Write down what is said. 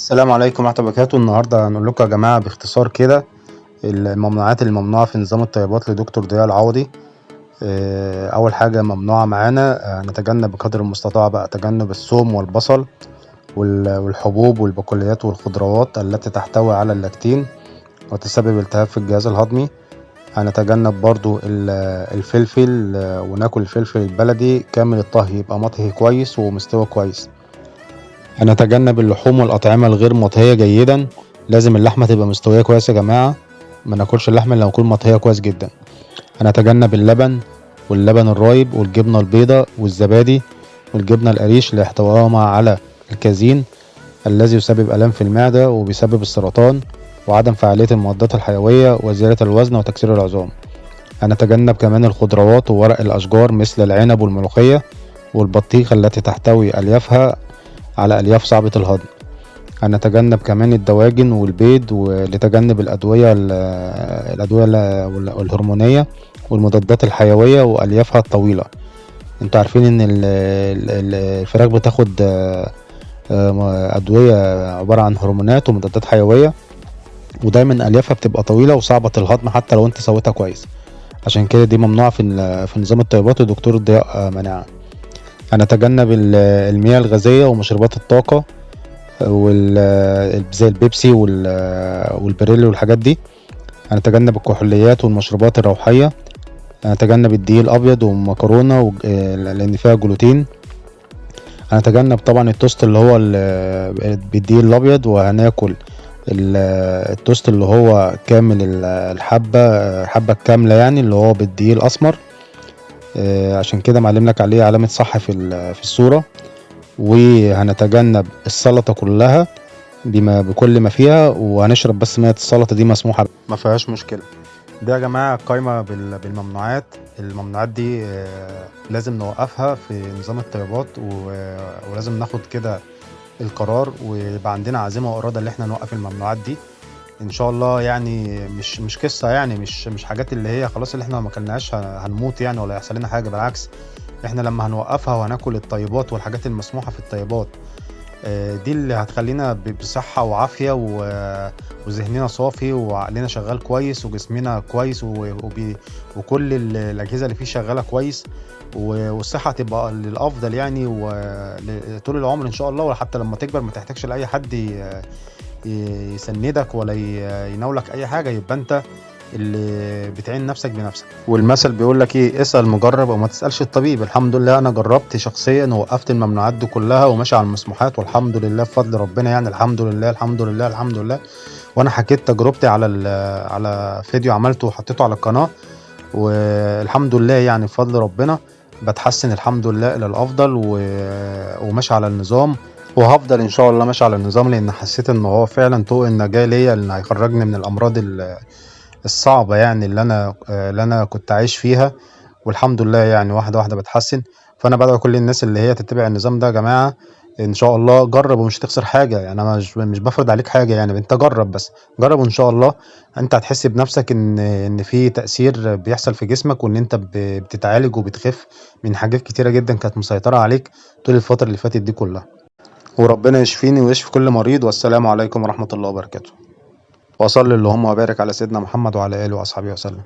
السلام عليكم ورحمة الله وبركاته. النهاردة هنقول لكم يا جماعة باختصار كده الممنوعات الممنوعة في نظام الطيبات لدكتور ضياء العوضي. أول حاجة ممنوعة معانا، نتجنب بقدر المستطاع بقى تجنب الثوم والبصل والحبوب والبقوليات والخضروات التي تحتوي على اللاكتين وتسبب التهاب في الجهاز الهضمي. هنتجنب برضو الفلفل، وناكل الفلفل البلدي كامل الطهي، يبقى مطهي كويس ومستوي كويس. هنتجنب اللحوم والأطعمة الغير مطهية جيدا، لازم اللحمة تبقى مستوية كويس يا جماعة، ما ناكلش اللحمة اللي تكون مطهية كويس جدا. هنتجنب اللبن واللبن الرايب والجبنة البيضاء والزبادي والجبنة القريش اللي احتواهما على الكازين الذي يسبب آلام في المعدة وبيسبب السرطان وعدم فعالية المضادات الحيوية وزيادة الوزن وتكسير العظام. هنتجنب كمان الخضروات وورق الأشجار مثل العنب والملوخية والبطيخ التي تحتوي أليافها على ألياف صعبة الهضم. هنتجنب كمان الدواجن والبيض ولتجنب الأدوية الهرمونية والمضادات الحيوية وأليافها الطويلة. انتوا عارفين ان الفراخ بتاخد أدوية عبارة عن هرمونات ومضادات حيوية، ودايما أليافها بتبقى طويلة وصعبة الهضم حتى لو انت سويتها كويس، عشان كده دي ممنوعة في نظام الطيبات ودكتور ضياء منعها. هنتجنب المياه الغازية ومشروبات الطاقة زي البيبسي والبريل والحاجات دي. هنتجنب الكحوليات والمشروبات الروحية. هنتجنب الدقيق الأبيض والمكرونة لأن فيها جلوتين. هنتجنب طبعا التوست اللي هو بالدقيق الأبيض، وهناكل التوست اللي هو كامل الحبة الكاملة، يعني اللي هو بالدقيق الأسمر، عشان كده معلم لك عليه علامة صح في الصورة. وهنتجنب السلطة كلها بكل ما فيها، وهنشرب بس مية السلطة دي مسموحة ما فيهاش مشكلة. ده يا جماعة قائمة بالممنوعات. الممنوعات دي لازم نوقفها في نظام الطيبات، ولازم ناخد كده القرار ويبقى عندنا عزيمة وإرادة اللي احنا نوقف الممنوعات دي ان شاء الله. يعني مش قصة، يعني مش حاجات اللي هي خلاص اللي احنا ما اكلناهاش هنموت يعني ولا يحصل لنا حاجة. بالعكس، احنا لما هنوقفها وهناكل الطيبات والحاجات المسموحة في الطيبات دي اللي هتخلينا بصحة وعافية وذهننا صافي وعقلنا شغال كويس وجسمنا كويس وكل الأجهزة اللي فيه شغالة كويس، والصحة تبقى للأفضل يعني وطول العمر إن شاء الله. وحتى لما تكبر ما تحتاجش لأي حد يسندك ولا يناولك أي حاجة، يبقى أنت اللي بتعين نفسك بنفسك. والمثل بيقول لك ايه، اسأل مجرب وما تسألش الطبيب. الحمد لله انا جربت شخصيا ووقفت الممنوعات دي كلها وماشي على المسموحات، والحمد لله بفضل ربنا، يعني الحمد لله الحمد لله الحمد لله. وانا حكيت تجربتي على فيديو عملته وحطيته على القناة، والحمد لله يعني بفضل ربنا بتحسن الحمد لله الى الافضل وماشي على النظام، وهفضل ان شاء الله ماشي على النظام، لان حسيت ان هو فعلا طوق النجاة ليا اللي هيخرجني من الامراض الصعبة يعني اللي انا كنت عايش فيها. والحمد لله يعني واحدة واحدة بتحسن. فانا بدعو كل الناس اللي هي تتبع النظام ده يا جماعة، ان شاء الله جرب ومش هتخسر حاجة. يعني انا مش بفرض عليك حاجة، يعني انت جرب بس، جرب وان شاء الله انت هتحس بنفسك ان في تأثير بيحصل في جسمك، وان انت بتتعالج وبتخف من حاجات كتيرة جدا كانت مسيطرة عليك طول الفترة اللي فاتت دي كلها. وربنا يشفيني ويشفي كل مريض، والسلام عليكم ورحمة الله وبركاته. وصل اللهم وبارك على سيدنا محمد وعلى آله وأصحابه وسلم.